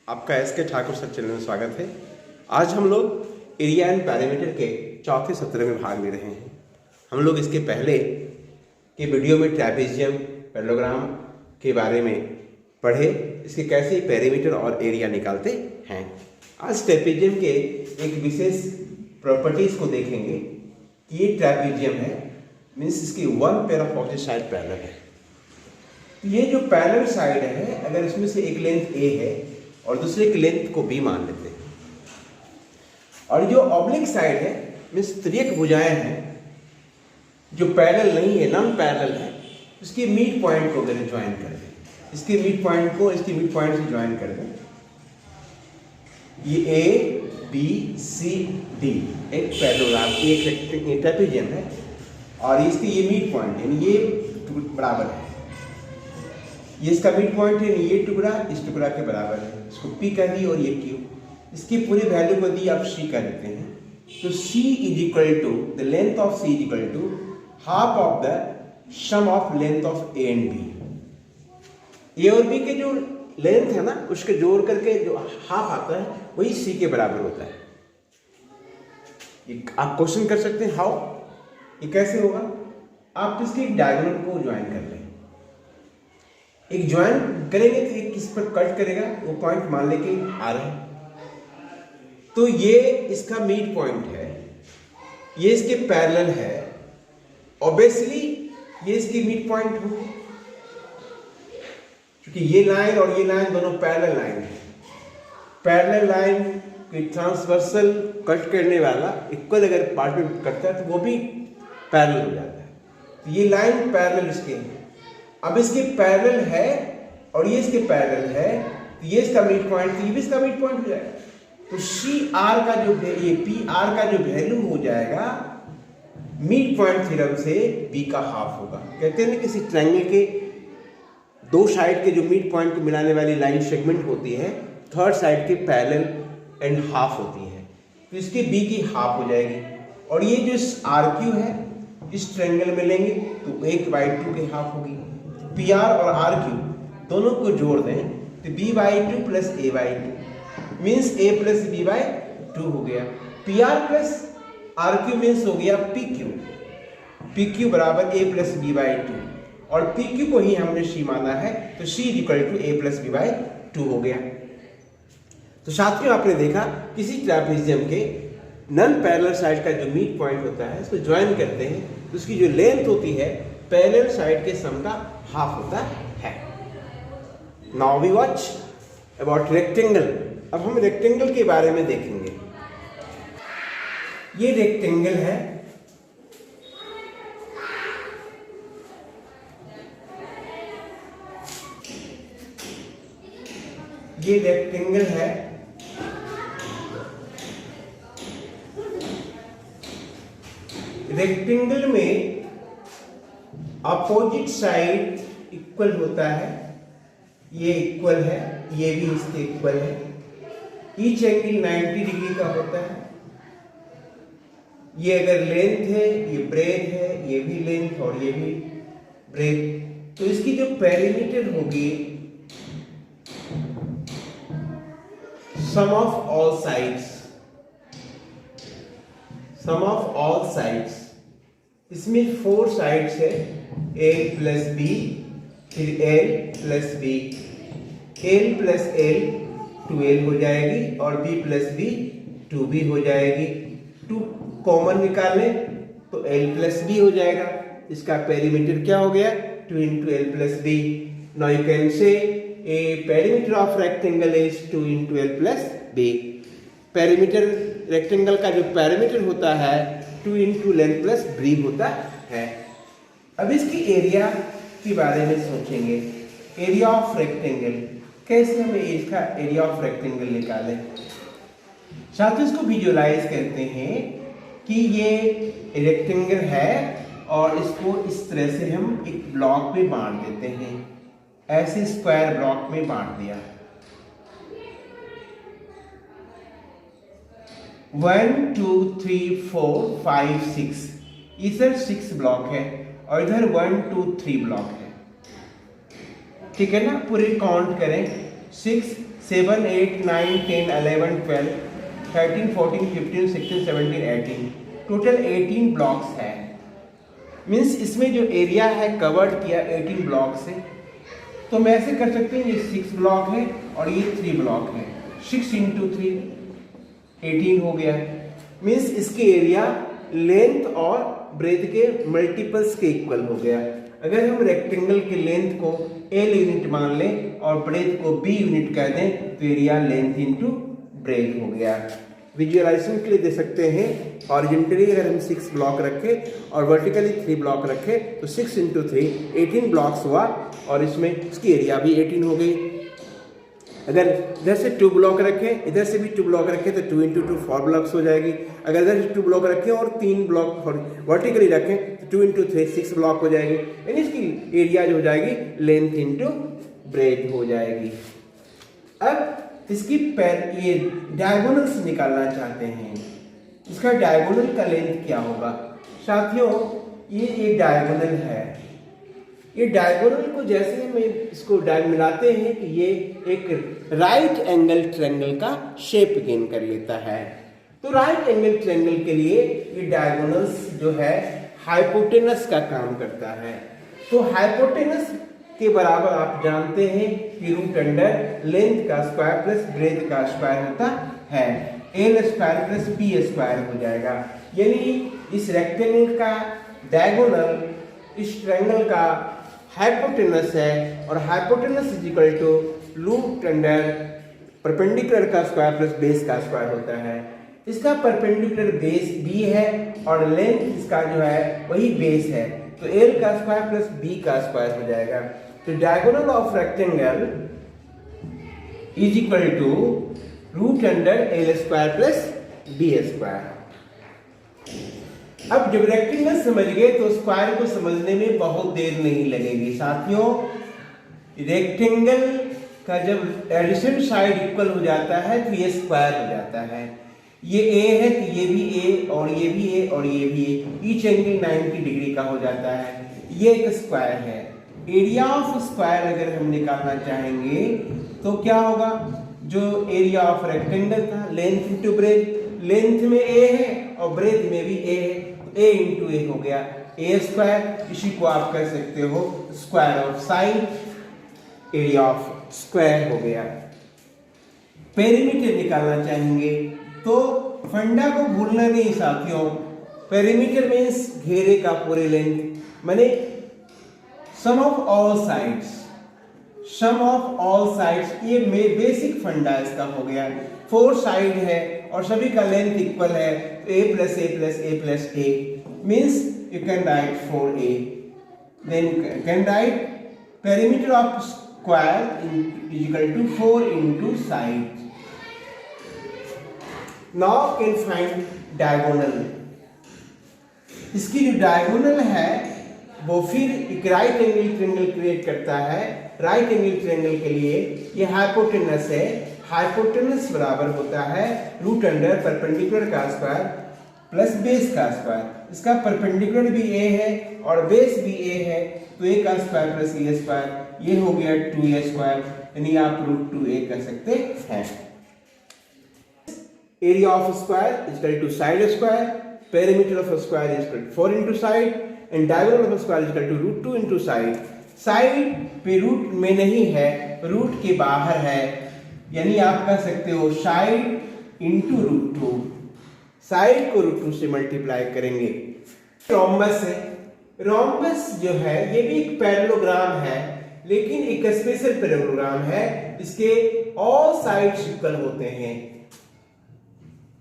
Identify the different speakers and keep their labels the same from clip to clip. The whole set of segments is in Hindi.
Speaker 1: आपका एस के ठाकुर सर चैनल में स्वागत है। आज हम लोग एरिया एंड पैरामीटर के चौथे सत्र में भाग ले रहे हैं। हम लोग इसके पहले के वीडियो में ट्रेपेजियम, पैरेललोग्राम के बारे में पढ़े, इसके कैसे पैरामीटर और एरिया निकालते हैं। आज ट्रेपेजियम के एक विशेष प्रॉपर्टीज को देखेंगे कि ये ट्रेपेजियम है, मीन्स इसकी one pair of opposite side parallel है। ये जो पैरेलल साइड है, अगर इसमें से एक लेंथ ए है और दूसरे की लेंथ को बी मान लेते हैं, और जो ऑब्लिक साइड है मीन्स त्रियक भुजाएं हैं जो पैरेलल नहीं है, नॉन पैरेलल है, उसके मिड पॉइंट को अगर ज्वाइन कर दें, इसके मिड पॉइंट को इसके मिड पॉइंट से ज्वाइन कर दें, ये ए बी सी डी एक पैरेललोग्राम, एक ट्रेपेजियम है और इसके ये मिड पॉइंट यानी ये बराबर है, ये इसका मिड पॉइंट है, ये टुकड़ा इस टुकड़ा के बराबर है, इसको P कह दी और ये Q, इसकी पूरी वैल्यू को दी आप C कर देते हैं। तो C is equal to the length of C is equal to half of the sum of length of A and B। A और B के जो लेंथ है ना, उसके जोड़ करके जो हाफ आता है वही C के बराबर होता है। आप क्वेश्चन कर सकते हैं हाउ, ये कैसे होगा। आप इसके एक डायगोनल को ज्वाइन कर लें, एक ज्वाइन करेंगे तो एक किस पर कट करेगा, वो पॉइंट मान लेके आ रहा है, तो ये इसका मिड पॉइंट है, ये इसके पैरेलल है, ऑब्वियसली ये इसकी मिड पॉइंट हो, क्योंकि ये लाइन और ये लाइन दोनों पैरेलल लाइन है। पैरेलल लाइन की ट्रांसवर्सल कट करने वाला इक्वल अगर पार्ट में कटता है तो वो भी पैरेलल हो जाता है। तो ये लाइन पैरेलल इसके है, अब इसके पैरेलल है और ये इसके पैरेलल है, तो ये इसका मिड पॉइंट, तो ये भी इसका मिड पॉइंट हो जाएगा। तो सी आर का जो ये पी आर का जो वैल्यू हो जाएगा मिड पॉइंट थ्योरम से बी का हाफ होगा। कहते हैं ना किसी ट्रायंगल के दो साइड के जो मिड पॉइंट को मिलाने वाली लाइन सेगमेंट होती है, थर्ड साइड के पैरेलल एंड हाफ होती है, तो इसके बी की हाफ हो जाएगी। और ये जो आर क्यू है इस ट्रायंगल में लेंगे तो 1/2 की हाफ होगी। पी आर और आर क्यू दोनों को जोड़ दें तो b/2 plus a/2 means a plus b/2 हो गया। P R plus R Q means हो गया पी क्यू बराबर a प्लस b/2, और पी क्यू को ही हमने c माना है, तो c is equal to a plus b/2 हो गया। तो साथियों आपने देखा किसी ट्रेपेजियम के नॉन पैरेलल साइड का जो मिड पॉइंट होता है उसको ज्वाइन करते हैं तो उसकी जो लेंथ होती है पैरेलल साइड के सम का हाफ होता है। Now we watch about rectangle. अब हम रेक्टेंगल के बारे में देखेंगे। ये रेक्टेंगल है, ये रेक्टेंगल है, रेक्टेंगल में अपोजिट साइड इक्वल होता है, ये इक्वल है, ये भी इसके इक्वल है, ईच एंगल 90 डिग्री का होता है। ये अगर लेंथ है, ये ब्रेथ है, ये भी लेंथ और ये भी ब्रेथ, तो इसकी जो पेरीमीटर होगी sum of all sides, sum of all sides, इसमें 4 साइड्स है, a प्लस बी, फिर l plus B, l plus l 2l हो जाएगी और b प्लस b 2b हो जाएगी। 2 कॉमन निकालें तो l प्लस b हो जाएगा। इसका पेरीमीटर क्या हो गया, 2 into l plus b। Now you can say a perimeter of rectangle is 2 into l plus b। Perimeter rectangle का जो पेरीमीटर होता है 2 into लेंथ प्लस ब्रीथ होता है। अब इसकी एरिया के बारे में सोचेंगे। एरिया ऑफ रेक्टेंगल, कैसे हमें इसका एरिया ऑफ रेक्टेंगल निकालें। साथियों इसको विजुअलाइज करते हैं कि ये रेक्टेंगल है और इसको इस तरह से हम एक ब्लॉक में बांट देते हैं, ऐसे स्क्वायर ब्लॉक में बांट दिया। 1 2 3 4 5 6, इधर 6 ब्लॉक है और इधर 1 2 3 ब्लॉक है, ठीक है ना। पूरे काउंट करें 6 7, 8, 9, 10, 11, 12, 13, 14, 15, 16, 17, 18, टोटल 18 ब्लॉक्स है। मीन्स इसमें जो एरिया है कवर्ड किया 18 ब्लॉक से। तो मैं ऐसे कर सकते हैं, ये 6 ब्लॉक है और ये 3 ब्लॉक है, 6 इंटू 3 18 हो गया। मीन्स इसके एरिया लेंथ और ब्रेथ के मल्टीपल्स के इक्वल हो गया। अगर हम रेक्टेंगल के लेंथ को L यूनिट मान लें और ब्रेथ को B यूनिट कह दें तो एरिया लेंथ इंटू ब्रेथ हो गया। विजुअलाइजेशन के लिए दे सकते हैं, हॉरिजॉन्टली अगर हम 6 ब्लॉक रखें और वर्टिकली 3 ब्लॉक रखें तो 6 इंटू 3 18 ब्लॉक्स हुआ और इसमें इसकी एरिया भी 18 हो गई। अगर इधर से 2 ब्लॉक रखें, इधर से भी 2 ब्लॉक रखें तो 2 इंटू 2 4 ब्लॉक्स हो जाएगी। अगर इधर से 2 ब्लॉक रखें और 3 ब्लॉक वर्टिकली रखें तो 2 इंटू 3 6 ब्लॉक हो जाएगी। यानी इसकी एरिया जो हो जाएगी लेंथ इंटू ब्रेथ हो जाएगी। अब इसकी ये डायगोनल्स निकालना चाहते हैं, इसका डायगोनल का लेंथ क्या होगा। साथियों ये डायगोनल है, ये डायगोनल को जैसे हम इसको मिलाते हैं कि ये एक राइट एंगल ट्रायंगल का शेप गेन कर लेता है। तो राइट एंगल ट्रायंगल के लिए ये डायगोनल्स जो है हाइपोटेनस का काम करता है। तो हाइपोटेनस के बराबर आप जानते हैं कि रूट अंडर लेंथ का स्क्वायर प्लस ब्रेथ का स्क्वायर होता है, L square plus B square हो जाएगा। यानी इस रेक्टेंगल का डायगोनल इस ट्रायंगल का हाइपोटेनस है और hypotenuse is equal to root under perpendicular का स्क्वायर प्लस बेस का स्क्वायर होता है। इसका परपेंडिकुलर बेस बी है और लेंथ इसका जो है वही बेस है, तो एल का स्क्वायर प्लस बी का स्क्वायर हो जाएगा। तो diagonal of rectangle is equal to root under L square plus B square. अब जब रेक्टेंगल समझ गए तो स्क्वायर को समझने में बहुत देर नहीं लगेगी। साथियों रेक्टेंगल का जब एडिशन साइड इक्वल हो जाता है तो ये स्क्वायर हो जाता है। ये ए है तो ये भी ए और ये भी ए और ये भी ए, ईच एंगल 90 डिग्री का हो जाता है। ये एक स्क्वायर है। एरिया ऑफ स्क्वायर अगर हम निकालना चाहेंगे तो क्या होगा, जो एरिया ऑफ रेक्टेंगल था लेंथ इंटू ब्रेथ, लेंथ में ए है और ब्रेथ में भी ए है, ए इंटू ए हो गया ए स्क्वायर। इसी को आप कह सकते हो square of sine, area of square हो गया। पेरीमीटर निकालना चाहेंगे तो फंडा को भूलना नहीं साथियों। पेरीमीटर मीन्स घेरे का पूरे लेंथ, माने sum of all sides, sum of all sides, ये बेसिक फंडा इसका हो गया। 4 साइड है और सभी का लेंथ इक्वल है, तो a plus A plus A plus A means you can write 4a। Then can write perimeter of square is equal to 4 into side. Now can find diagonal। इसकी जो डायगोनल है वो फिर एक राइट एंगल ट्रायंगल क्रिएट करता है। राइट एंगल ट्रायंगल के लिए ये हाइपोटेनस है, हाइपोटेनस बराबर होता है रूट अंडर परपेंडिकुलर का स्क्वायर प्लस बेस का स्क्वायर। इसका परपेंडिकुलर भी ए है और बेस भी ए है, तो ए का स्क्वायर प्लस ए स्क्वायर, ये हो गया 2a स्क्वायर, यानी आप रूट 2a कह सकते हैं। Area of a square is equal to side square, perimeter of a square is equal to 4 into side and diagonal of a square is equal to root 2 into side। Side पे रूट में नहीं है, रूट के बाहर है, यानी आप कह सकते हो साइड इंटू रूट 2। साइड को रूट 2 से मल्टीप्लाई करेंगे। रोम्बस है, रोम्बस जो है ये भी एक पैरेललोग्राम है, लेकिन एक स्पेशल पैरेललोग्राम है, इसके ऑल साइड्स इक्वल होते हैं,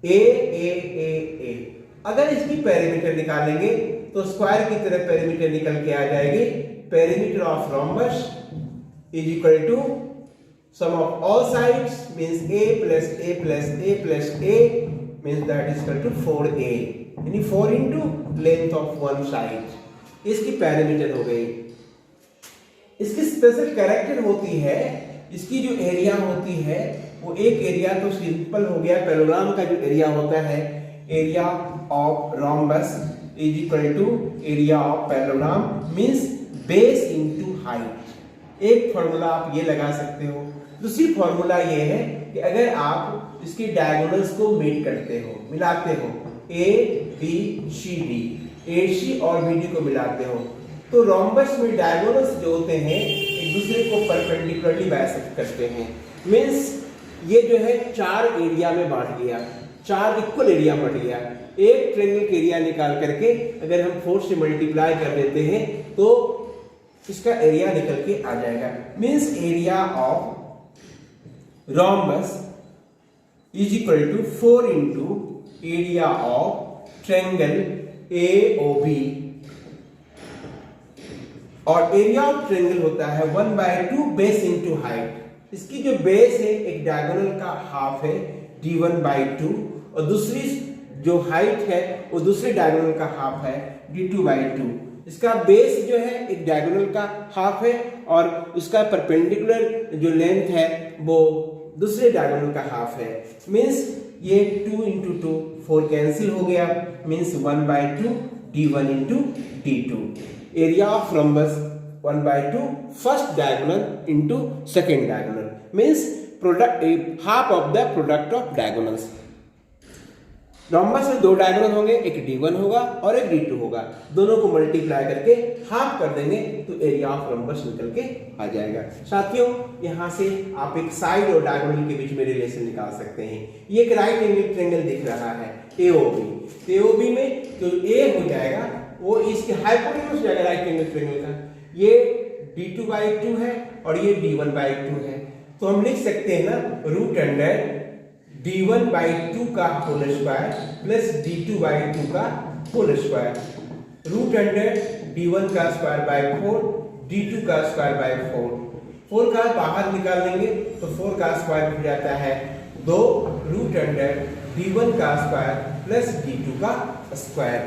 Speaker 1: ए ए ए ए। अगर इसकी पेरीमीटर निकालेंगे तो स्क्वायर की तरह पेरीमीटर निकल के आ जाएगी। Perimeter of rhombus is equal to sum of all sides means a plus a plus a plus a means that is equal to 4a, यानी 4 into length of one side. इसकी पेरीमीटर हो गई। इसकी स्पेशल कैरेक्टर होती है, इसकी जो एरिया होती है वो एक एरिया तो सिंपल हो गया, पैरेललोग्राम का जो एरिया होता है area of rhombus is equal to area of parallelogram means base into height. एक फॉर्मूला आप ये लगा सकते हो, दूसरी फॉर्मूला ये है कि अगर आप इसकी डायगोनल्स को मीट करते हो, मिलाते हो, ए बी सी डी, ए सी और बी डी को मिलाते हो, तो रोम्बस में डायगोनल्स जो होते हैं एक दूसरे को परपेंडिकुलरली बाइसेक्ट करते हैं। मींस ये जो है 4 एरिया में बांट गया, 4 इक्वल एरिया बढ़ गया। एक ट्रायंगल का एरिया निकाल करके अगर हम 4 से मल्टीप्लाई कर देते हैं तो इसका एरिया निकल के आ जाएगा। Means area of rhombus is equal to 4 into area of triangle AOB, और एरिया ऑफ ट्रायंगल होता है 1/2 बेस इंटू हाइट। इसकी जो बेस है एक डायगोनल का हाफ है d1/2, और दूसरी जो हाइट है वो दूसरे डायगोनल का हाफ है d2/2। इसका बेस जो है एक डायगोनल का हाफ है और उसका परपेंडिकुलर जो लेंथ है वो दूसरे डायगोनल का हाफ है। मींस ये 2 इंटू 2 4 कैंसिल हो गया, means 1/2 d1 into d2। Area of rhombus 1/2 first diagonal into second diagonal, means product half of the product of diagonals. Rhombus में 2 डायगोनल होंगे, एक d1 होगा और एक d2 होगा, दोनों को मल्टीप्लाई करके हाफ कर देंगे तो एरिया ऑफ रोम्बस निकल के आ जाएगा। साथियों, यहां से आप एक साइड और डायगोनल के बीच में रिलेशन निकाल सकते हैं। ये एक राइट एंगल ट्रायंगल दिख रहा है AOB। AOB में जो A हो जाएगा वो इसके हाइपोटेन्यूज हो जाएगा राइट एंगल ट्रायंगल का। ये d2/2 है और ये d1/2 है, तो हम लिख सकते हैं ना √अंडर d1/2 का होल स्क्वायर प्लस d2/2 का होल स्क्वायर, √अंडर d1 का स्क्वायर बाय 4, d2 का स्क्वायर बाय 4। 4 का बाहर निकाल लेंगे तो 4 का स्क्वायर हो जाता है 2, √अंडर d1 का स्क्वायर प्लस d2 का square.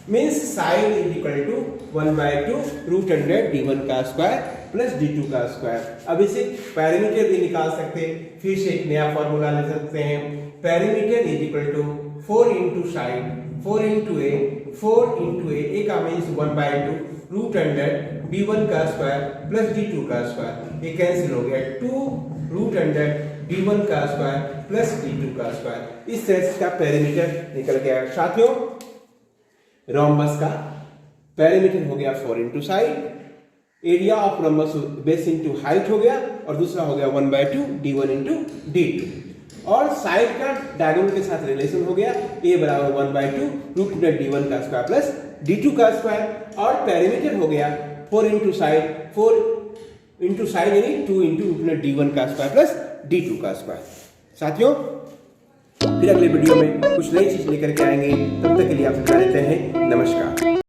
Speaker 1: Means side is equal to 1/2 √root under d1 का स्क्वायर प्लस d2 का स्क्वायर। अब इसे पैरामीटर भी निकाल सकते हैं, फिर से एक नया फॉर्मूला ले सकते हैं। Parameter is equal to 4 into side 4 into A, 4 into A का मीन्स 1/2 √अंडर d1 का स्क्वायर प्लस d2 का स्क्वायर। ये कैंसिल हो गया, 2 √अंडर d1 का स्क्वायर प्लस d2 का स्क्वायर। इस तरह से इसका पैरामीटर निकल गया। साथियों, रोम्बस का पैरामीटर हो गया 4 into side, area of rhombus base into height हो गया, और दूसरा हो गया 1/2 d1 इंटू d2, और साइड का डायगोनल के साथ रिलेशन हो गया a बराबर 1/2 √अंडर d1 का स्क्वायर प्लस d2 का स्क्वायर, और पैरामीटर हो गया 4 इंटू साइड, 4 इंटू साइड यानी 2 इंटू √अंडर d1 का स्क्वायर प्लस d2 का स्क्वायर। साथियों, फिर अगले वीडियो में कुछ नई चीज लेकर के आएंगे, तब तक के लिए आपसे विदा लेते हैं। नमस्कार।